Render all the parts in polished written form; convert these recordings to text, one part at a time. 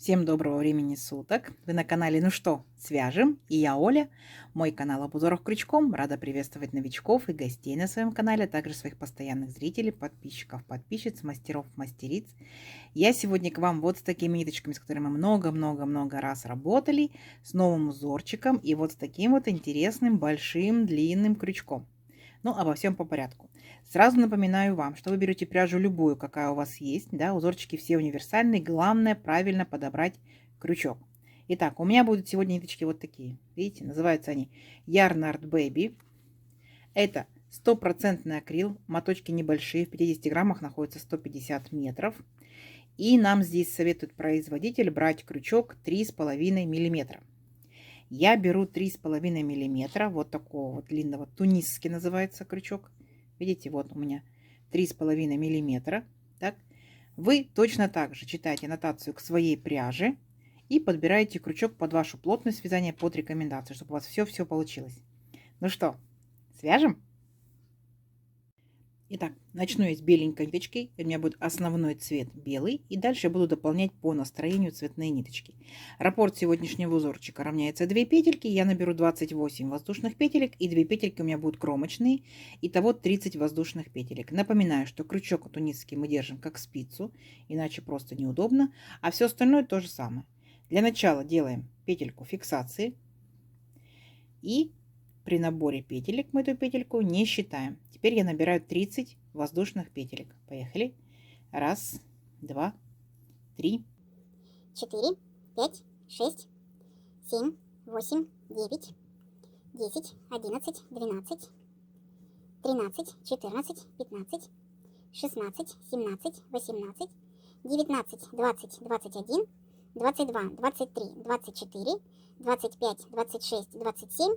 Всем доброго времени суток! Вы на канале «Ну что, свяжем?» И я Оля. Мой канал об узорах крючком. Рада приветствовать новичков и гостей на своем канале, а также своих постоянных зрителей, подписчиков, подписчиц, мастеров, мастериц. Я сегодня к вам вот с такими ниточками, с которыми мы много-много-много раз работали, с новым узорчиком и вот с таким вот интересным, большим, длинным крючком. Ну, обо всем по порядку. Сразу напоминаю вам, что вы берете пряжу любую, какая у вас есть, да, узорчики все универсальные, главное правильно подобрать крючок. Итак, у меня будут сегодня ниточки вот такие, видите, называются они Yarn Art Baby. Это стопроцентный акрил, моточки небольшие, в 50 граммах находится 150 метров. И нам здесь советует производитель брать крючок 3,5 миллиметра. Я беру 3,5 миллиметра, вот такого вот длинного, тунисский называется крючок. Видите, вот у меня 3,5 миллиметра. Так. Вы точно так же читаете аннотацию к своей пряже и подбираете крючок под вашу плотность вязания под рекомендацию, чтобы у вас все получилось. Ну что, свяжем? Итак, начну я с беленькой ниточки. У меня будет основной цвет белый. И дальше я буду дополнять по настроению цветные ниточки. Раппорт сегодняшнего узорчика равняется 2 петельки. Я наберу 28 воздушных петелек. И 2 петельки у меня будут кромочные. Итого 30 воздушных петелек. Напоминаю, что крючок тунисский мы держим как спицу. Иначе просто неудобно. А все остальное то же самое. Для начала делаем петельку фиксации. И при наборе петелек мы эту петельку не считаем. Теперь я набираю 30 воздушных петелек. Поехали. Раз, два, три, 4, 5, 6, 7, 8, 9, 10, 11, 12, 13, 14, 15, 16, 17, 18, 19, 20, 21, 22, 23, 24, 25, 26, 27,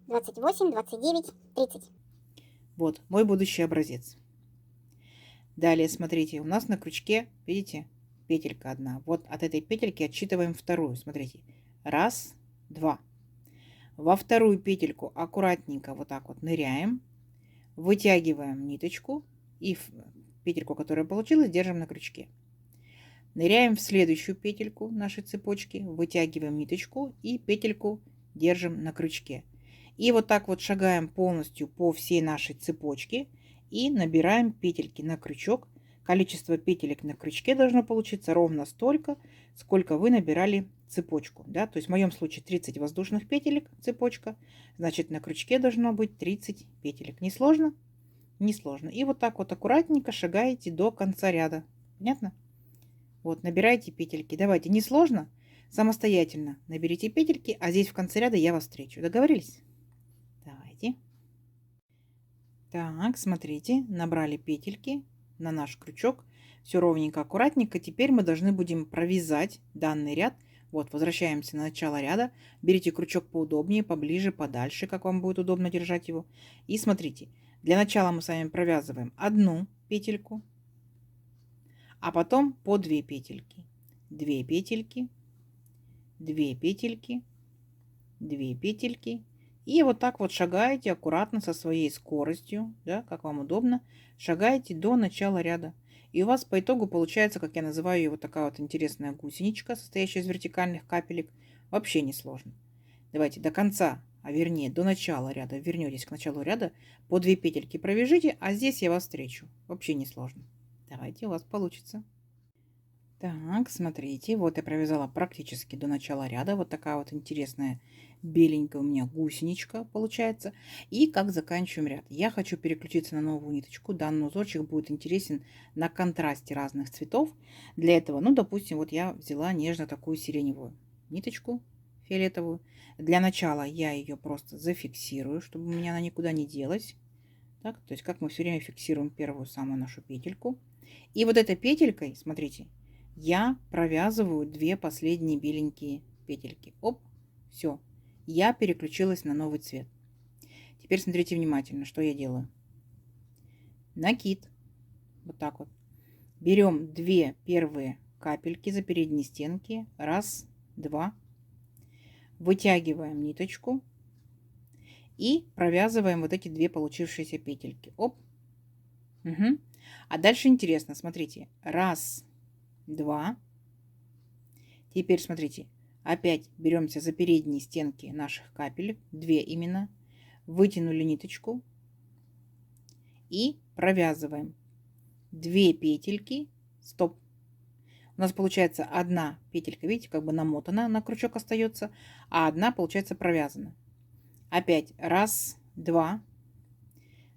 28, 29, 30. Вот мой будущий образец. Далее, смотрите, у нас на крючке, видите, петелька одна. Вот от этой петельки отсчитываем вторую. Смотрите, раз, два. Во вторую петельку аккуратненько вот так вот ныряем, вытягиваем ниточку и петельку, которая получилась, держим на крючке. Ныряем в следующую петельку нашей цепочки, вытягиваем ниточку и петельку держим на крючке. И вот так вот шагаем полностью по всей нашей цепочке и набираем петельки на крючок. Количество петелек на крючке должно получиться ровно столько, сколько вы набирали цепочку. Да? То есть в моем случае 30 воздушных петелек цепочка, значит на крючке должно быть 30 петелек. Не сложно? Не сложно. И вот так вот аккуратненько шагаете до конца ряда. Понятно? Вот, набирайте петельки. Давайте, не сложно, самостоятельно наберите петельки, а здесь в конце ряда я вас встречу. Договорились? Давайте. Так, смотрите, набрали петельки на наш крючок. Все ровненько, аккуратненько. Теперь мы должны будем провязать данный ряд. Вот, возвращаемся на начало ряда. Берите крючок поудобнее, поближе, подальше, как вам будет удобно держать его. И смотрите, для начала мы с вами провязываем одну петельку, а потом по 2 петельки. 2 петельки, 2 петельки, 2 петельки. И вот так вот шагаете аккуратно со своей скоростью, да, как вам удобно, шагаете до начала ряда. И у вас по итогу получается, как я называю ее, вот такая вот интересная гусеничка, состоящая из вертикальных капелек. Вообще не сложно. Давайте до конца, а вернее до начала ряда, вернетесь к началу ряда, по 2 петельки провяжите, а здесь я вас встречу. Вообще не сложно. Давайте, у вас получится. Так, смотрите, вот я провязала практически до начала ряда. Вот такая вот интересная беленькая у меня гусеничка получается. И как заканчиваем ряд. Я хочу переключиться на новую ниточку. Данный узорчик будет интересен на контрасте разных цветов. Для этого, ну, допустим, вот я взяла нежно такую сиреневую ниточку фиолетовую. Для начала я ее просто зафиксирую, чтобы у меня она никуда не делась. Так, то есть как мы все время фиксируем первую самую нашу петельку. И вот этой петелькой, смотрите, я провязываю 2 последние беленькие петельки. Оп, все. Я переключилась на новый цвет. Теперь смотрите внимательно, что я делаю. Накид. Вот так вот. Берем 2 первые капельки за передние стенки. Раз, два. Вытягиваем ниточку. И провязываем вот эти 2 получившиеся петельки. Оп. Угу. А дальше интересно, смотрите. Раз, два. Теперь смотрите, опять беремся за передние стенки наших капелек, 2 именно, вытянули ниточку и провязываем 2 петельки, стоп. У нас получается одна петелька, видите, как бы намотана на крючок остается, а одна получается провязана. Опять раз, два.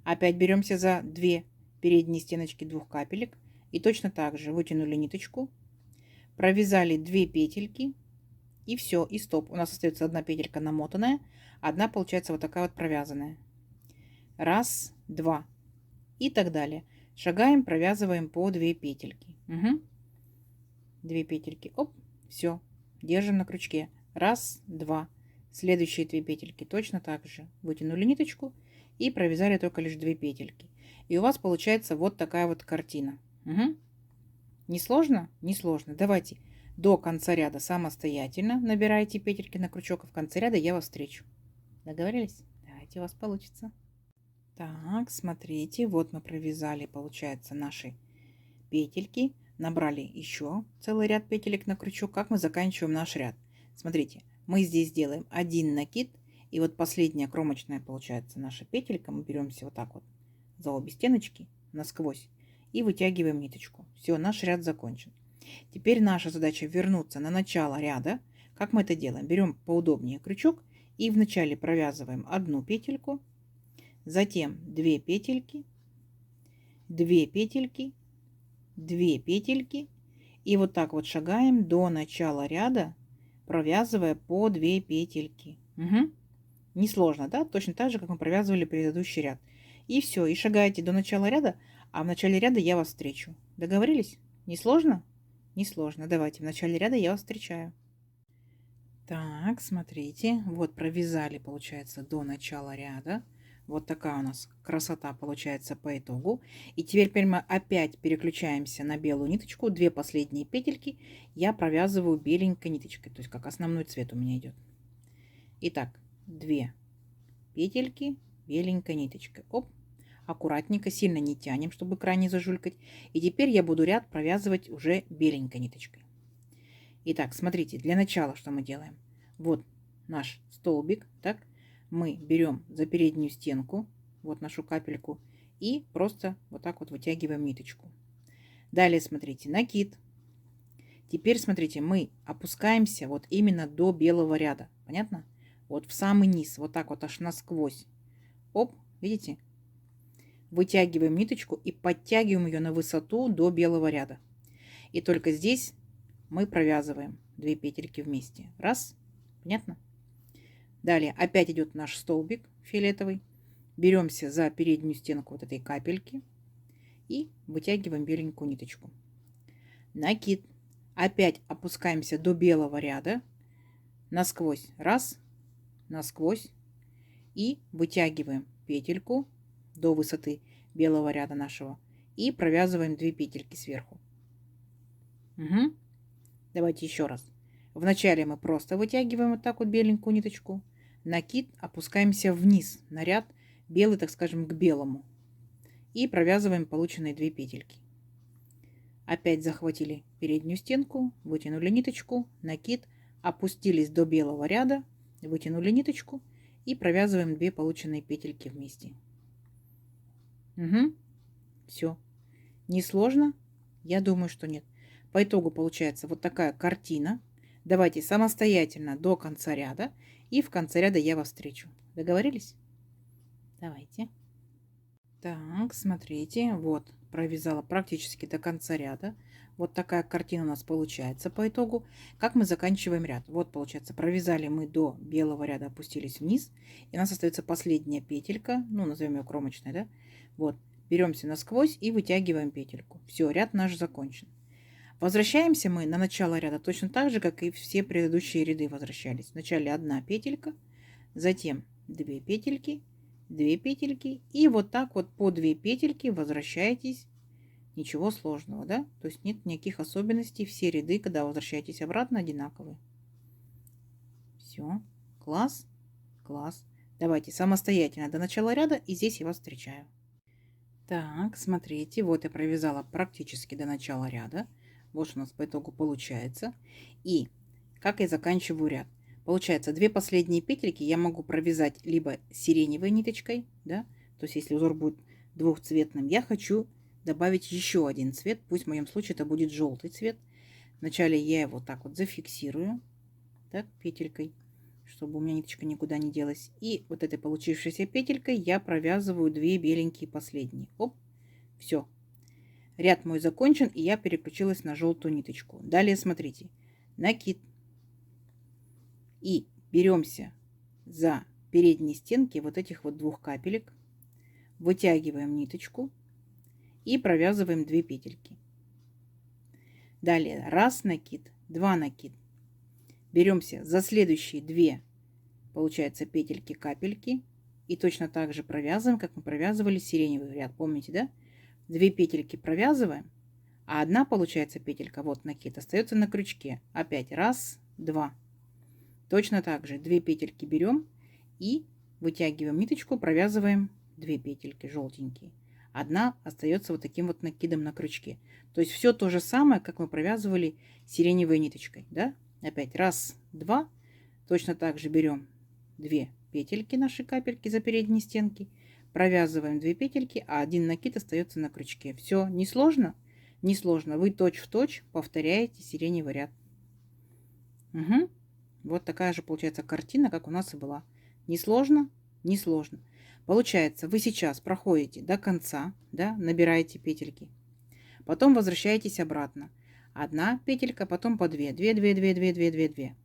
Опять беремся за 2 передние стеночки 2 капелек и точно так же вытянули ниточку, провязали 2 петельки и все, и стоп. У нас остается одна петелька намотанная, одна получается вот такая вот провязанная. Раз, два и так далее. Шагаем, провязываем по 2 петельки. Угу. 2 петельки, оп, все, держим на крючке. Раз, два. Следующие 2 петельки точно так же вытянули ниточку и провязали только лишь 2 петельки. И у вас получается вот такая вот картина. Угу. Не сложно? Не сложно. Давайте до конца ряда самостоятельно набирайте петельки на крючок, а в конце ряда я вас встречу. Договорились? Давайте, у вас получится. Так, смотрите, вот мы провязали, получается, наши петельки, набрали еще целый ряд петелек на крючок. Как мы заканчиваем наш ряд? Смотрите, мы здесь делаем один накид, и вот последняя кромочная получается наша петелька. Мы беремся вот так вот за обе стеночки насквозь и вытягиваем ниточку. Все, наш ряд закончен. Теперь наша задача вернуться на начало ряда. Как мы это делаем? Берем поудобнее крючок и вначале провязываем одну петельку, затем 2 петельки, 2 петельки, 2 петельки и вот так вот шагаем до начала ряда, провязывая по 2 петельки. Угу. Несложно, да? Точно так же, как мы провязывали предыдущий ряд. И все, и шагаете до начала ряда, а в начале ряда я вас встречу. Договорились? Несложно? Несложно. Давайте, в начале ряда я вас встречаю. Так, смотрите, вот провязали, получается, до начала ряда. Вот такая у нас красота получается по итогу. И теперь мы опять переключаемся на белую ниточку. 2 последние петельки я провязываю беленькой ниточкой, то есть как основной цвет у меня идет. Итак, 2 петельки беленькой ниточкой. Оп, аккуратненько, сильно не тянем, чтобы край не зажулькать. И теперь я буду ряд провязывать уже беленькой ниточкой. Итак, смотрите, для начала что мы делаем? Вот наш столбик, так? Мы берем за переднюю стенку, вот нашу капельку, и просто вот так вот вытягиваем ниточку. Далее, смотрите, накид. Теперь, смотрите, мы опускаемся вот именно до белого ряда. Понятно? Вот в самый низ, вот так вот аж насквозь. Оп, видите? Вытягиваем ниточку и подтягиваем ее на высоту до белого ряда. И только здесь мы провязываем 2 петельки вместе. Раз. Понятно? Далее опять идет наш столбик фиолетовый. Беремся за переднюю стенку вот этой капельки и вытягиваем беленькую ниточку. Накид. Опять опускаемся до белого ряда. Насквозь. Раз. Насквозь. И вытягиваем петельку до высоты белого ряда нашего. И провязываем 2 петельки сверху. Угу. Давайте еще раз. Вначале мы просто вытягиваем вот так вот беленькую ниточку. Накид, опускаемся вниз на ряд, белый, так скажем, к белому. И провязываем полученные 2 петельки. Опять захватили переднюю стенку, вытянули ниточку, накид, опустились до белого ряда, вытянули ниточку и провязываем 2 полученные петельки вместе. Угу. Все. Несложно? Я думаю, что нет. По итогу получается вот такая картина. Давайте самостоятельно до конца ряда. И в конце ряда я вас встречу. Договорились? Давайте. Так, смотрите. Вот, провязала практически до конца ряда. Вот такая картина у нас получается по итогу. Как мы заканчиваем ряд? Вот, получается, провязали мы до белого ряда, опустились вниз. И у нас остается последняя петелька. Ну, назовем ее кромочной, да? Вот. Беремся насквозь и вытягиваем петельку. Все, ряд наш закончен. Возвращаемся мы на начало ряда точно так же, как и все предыдущие ряды возвращались. Вначале 1 петелька, затем 2 петельки, 2 петельки. И вот так вот по 2 петельки возвращаетесь. Ничего сложного, да? То есть нет никаких особенностей. Все ряды, когда возвращаетесь обратно, одинаковые. Все. Класс. Класс. Давайте самостоятельно до начала ряда. И здесь я вас встречаю. Так, смотрите. Вот я провязала практически до начала ряда. Вот что у нас по итогу получается. И как я заканчиваю ряд. Получается, 2 последние петельки я могу провязать либо сиреневой ниточкой, да, то есть если узор будет двухцветным, я хочу добавить еще один цвет, пусть в моем случае это будет желтый цвет. Вначале я его так вот зафиксирую, так, петелькой, чтобы у меня ниточка никуда не делась. И вот этой получившейся петелькой я провязываю 2 беленькие последние. Оп, все. Ряд мой закончен, и я переключилась на желтую ниточку. Далее смотрите, накид. И беремся за передние стенки вот этих вот 2 капелек, вытягиваем ниточку и провязываем 2 петельки. Далее 1 накид, 2 накид. Беремся за следующие 2, получается, петельки капельки и точно так же провязываем, как мы провязывали сиреневый ряд. Помните, да? 2 петельки провязываем, а 1 получается петелька, вот накид, остается на крючке. Опять 1, 2. Точно так же 2 петельки берем и вытягиваем ниточку, провязываем 2 петельки желтенькие. 1 остается вот таким вот накидом на крючке. То есть все то же самое, как мы провязывали сиреневой ниточкой. Да? Опять 1, 2. Точно так же берем 2 петельки нашей капельки за передние стенки, провязываем 2 петельки, а 1 накид остается на крючке. Все, не сложно? Не сложно. Вы точь-в-точь повторяете сиреневый ряд. Угу. Вот такая же получается картина, как у нас и была. Не сложно? Не сложно. Получается, вы сейчас проходите до конца, да, набираете петельки. Потом возвращаетесь обратно. 1 петелька, потом по 2. 2, 2, 2, 2, 2, 2, 2.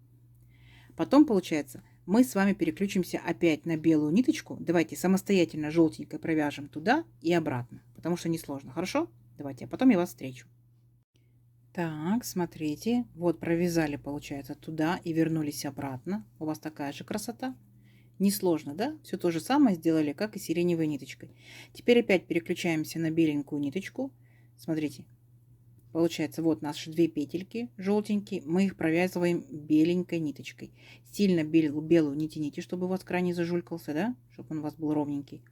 Потом, получается, мы с вами переключимся опять на белую ниточку. Давайте самостоятельно желтенькой провяжем туда и обратно, потому что несложно. Хорошо? Давайте, а потом я вас встречу. Так, смотрите, вот провязали, получается, туда и вернулись обратно. У вас такая же красота. Несложно, да? Все то же самое сделали, как и сиреневой ниточкой. Теперь опять переключаемся на беленькую ниточку. Смотрите, получается, вот наши 2 петельки желтенькие. Мы их провязываем беленькой ниточкой. Сильно белую не тяните, чтобы у вас край не зажулькался, да? Чтобы он у вас был ровненький.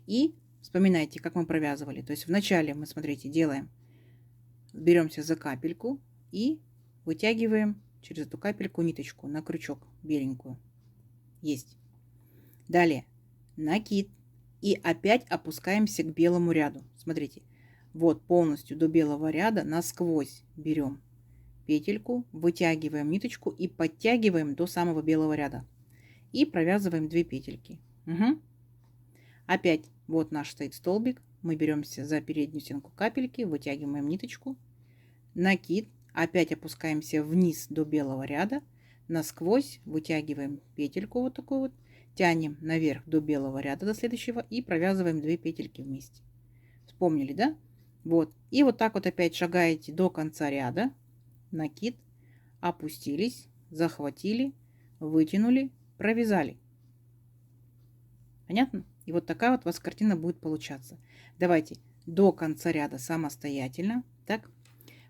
И вспоминайте, как мы провязывали. То есть вначале мы, смотрите, делаем. Беремся за капельку и вытягиваем через эту капельку ниточку на крючок беленькую. Есть. Далее накид. И опять опускаемся к белому ряду. Смотрите, вот полностью до белого ряда насквозь берем петельку, вытягиваем ниточку и подтягиваем до самого белого ряда. И провязываем 2 петельки. Угу. Опять вот наш стоит столбик. Мы беремся за переднюю стенку капельки, вытягиваем ниточку, накид, опять опускаемся вниз до белого ряда, насквозь вытягиваем петельку вот такую вот, тянем наверх до белого ряда до следующего и провязываем 2 петельки вместе. Вспомнили, да? Вот. И вот так вот опять шагаете до конца ряда, накид, опустились, захватили, вытянули, провязали. Понятно? И вот такая вот у вас картина будет получаться. Давайте до конца ряда самостоятельно. Так,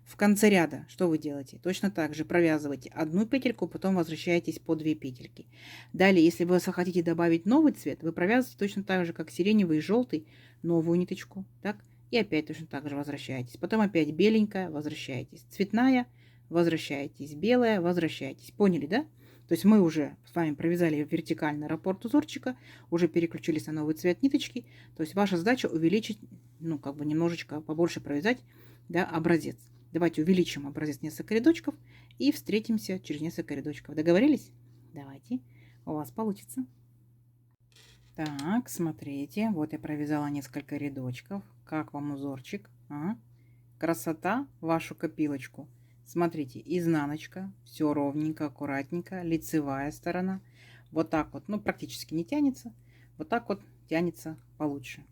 в конце ряда что вы делаете? Точно так же провязываете 1 петельку, потом возвращаетесь по 2 петельки. Далее, если вы хотите добавить новый цвет, вы провязываете точно так же, как сиреневый и желтый, новую ниточку. Так, и опять точно так же возвращаетесь. Потом опять беленькая, возвращаетесь. Цветная, возвращаетесь. Белая, возвращаетесь. Поняли, да? То есть мы уже с вами провязали вертикальный раппорт узорчика, уже переключились на новый цвет ниточки. То есть ваша задача увеличить, ну, как бы немножечко побольше провязать, да, образец. Давайте увеличим образец несколько рядочков и встретимся через несколько рядочков. Договорились? Давайте, у вас получится. Так, смотрите, вот я провязала несколько рядочков. Как вам узорчик? А? Красота, вашу копилочку. Смотрите, изнаночка, все ровненько, аккуратненько, лицевая сторона. Вот так вот, ну, практически не тянется. Вот так вот тянется получше.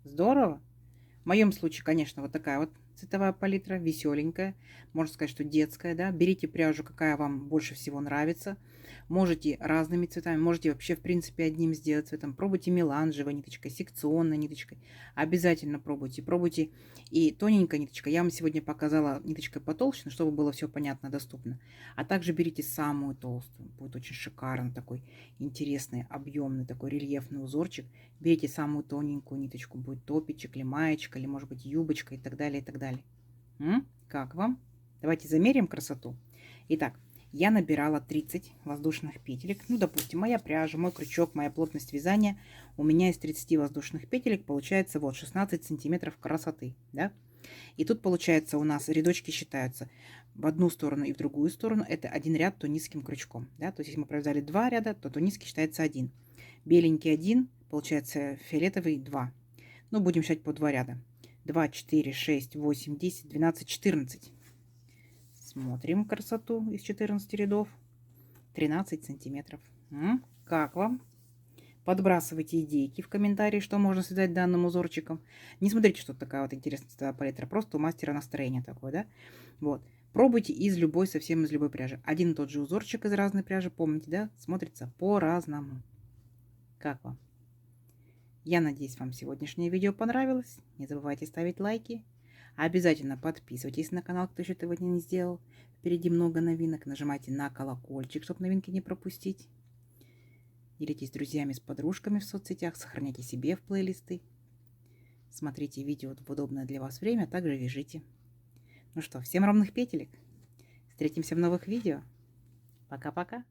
Здорово. В моем случае, конечно, вот такая вот цветовая палитра, веселенькая. Можно сказать, что детская, да. Берите пряжу, какая вам больше всего нравится. Можете разными цветами, можете вообще, в принципе, одним сделать цветом. Пробуйте меланжевой ниточкой, секционной ниточкой. Обязательно пробуйте. Пробуйте и тоненькая ниточка. Я вам сегодня показала ниточкой потолще, чтобы было все понятно, доступно. А также берите самую толстую. Будет очень шикарно такой интересный, объемный, такой рельефный узорчик. Берите самую тоненькую ниточку. Будет топичек или маечка, или может быть юбочка и так далее, и так далее. Как вам? Давайте замерим красоту. Итак, я набирала 30 воздушных петелек. Ну, допустим, моя пряжа, мой крючок, моя плотность вязания. У меня из 30 воздушных петелек получается вот 16 сантиметров красоты, да? И тут получается у нас рядочки считаются в одну сторону и в другую сторону. Это один ряд тунисским крючком, да? То есть если мы провязали 2 ряда, то тунисский считается 1. Беленький 1, получается фиолетовый 2. Ну, будем считать по 2 ряда. 2, 4, 6, 8, 10, 12, 14. Смотрим красоту из 14 рядов. 13 сантиметров. Как вам? Подбрасывайте идейки в комментарии, что можно связать данным узорчиком. Не смотрите, что такая вот интересная палитра. Просто у мастера настроение такое, да? Вот. Пробуйте совсем из любой пряжи. Один и тот же узорчик из разной пряжи, помните, да? Смотрится по-разному. Как вам? Я надеюсь, вам сегодняшнее видео понравилось. Не забывайте ставить лайки. Обязательно подписывайтесь на канал, кто еще этого не сделал. Впереди много новинок. Нажимайте на колокольчик, чтобы новинки не пропустить. Делитесь с друзьями, с подружками в соцсетях. Сохраняйте себе в плейлисты. Смотрите видео в удобное для вас время, а также вяжите. Ну что, всем ровных петелек. Встретимся в новых видео. Пока-пока.